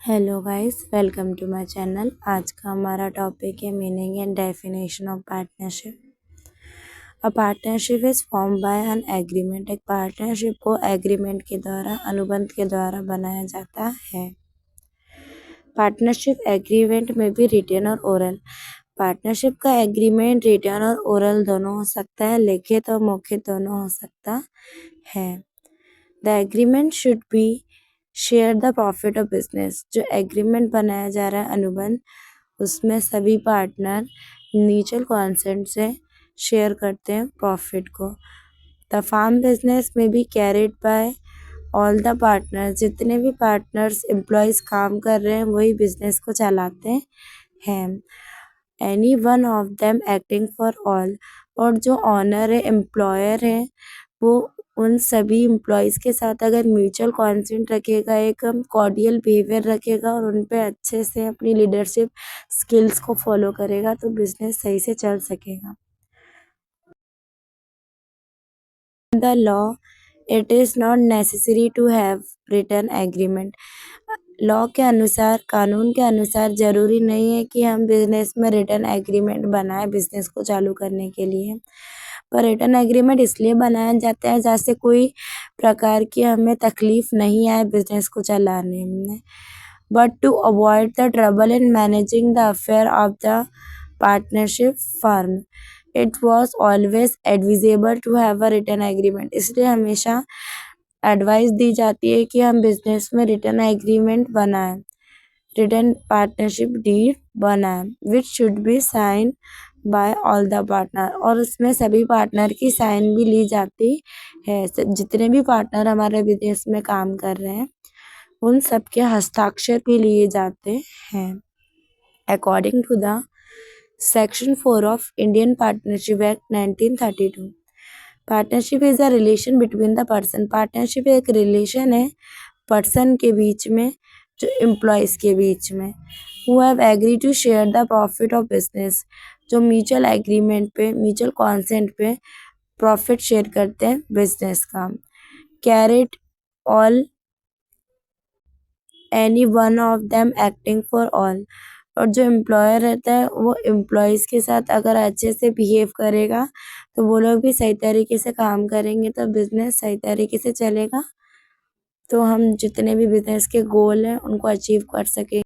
Hello guys, welcome to my channel. आज का हमारा टॉपिक है meaning and definition of partnership. A partnership is form by an agreement. एक partnership को agreement के द्वारा, अनुबंध के द्वारा बनाया जाता है। पार्टनरशिप एग्रीमेंट में भी रिटन और ओरल। पार्टनरशिप का एग्रीमेंट रिटन और ओरल दोनों हो सकता है, लिखित और मौखिक दोनों हो सकता है। The agreement should be share the profit of business. जो एग्रीमेंट बनाया जा रहा है, अनुबंध, उसमें सभी पार्टनर म्यूचुअल कॉन्सेंट से शेयर करते हैं प्रॉफिट को। द फार्म बिजनेस में be carried by all the partners. जितने भी पार्टनर्स एम्प्लॉयज काम कर रहे हैं वही बिजनेस को चलाते हैं। Any one of them acting for all. और जो ऑनर है, एम्प्लॉयर है, वो उन सभी एम्प्लॉयज़ के साथ अगर म्यूचुअल कॉन्सेंट रखेगा, एक कॉर्डियल बिहेवियर रखेगा और उन पे अच्छे से अपनी लीडरशिप स्किल्स को फॉलो करेगा तो बिजनेस सही से चल सकेगा। The law it is not necessary to have written agreement. Law के अनुसार, कानून के अनुसार ज़रूरी नहीं है कि हम बिजनेस में रिटन एग्रीमेंट बनाएं बिजनेस को चालू करने के लिए। पर रिटन एग्रीमेंट इसलिए बनाया जाता है जैसे कोई प्रकार की हमें तकलीफ नहीं आए बिजनेस को चलाने में। But to avoid the trouble in managing the affair of the partnership firm, it was always advisable to have a written agreement. इसलिए हमेशा एडवाइस दी जाती है कि हम बिजनेस में रिटन एग्रीमेंट बनाएं, रिटन पार्टनरशिप डीड बनाएं, which should be sign by all the partner. और उसमें सभी पार्टनर की साइन भी ली जाती है। जितने भी पार्टनर हमारे बिजनेस में काम कर रहे हैं उन सबके हस्ताक्षर भी लिए जाते हैं। According to the section 4 of Indian partnership act 1932, partnership is a relation between the person. Partnership एक रिलेशन है पर्सन के बीच में, जो एम्प्लॉयज़ के बीच में, who have agree to share the profit of business. जो म्यूचुअल एग्रीमेंट पे, म्यूचुअल कॉन्सेंट पे प्रॉफिट शेयर करते हैं बिजनेस का। Carried all any one of them acting for all. और जो एम्प्लॉयर रहता है वो एम्प्लॉयज़ के साथ अगर अच्छे से बिहेव करेगा तो वो लोग भी सही तरीके से काम करेंगे तो बिजनेस सही तरीके से चलेगा, तो हम जितने भी बिजनेस के गोल हैं उनको अचीव कर सकें।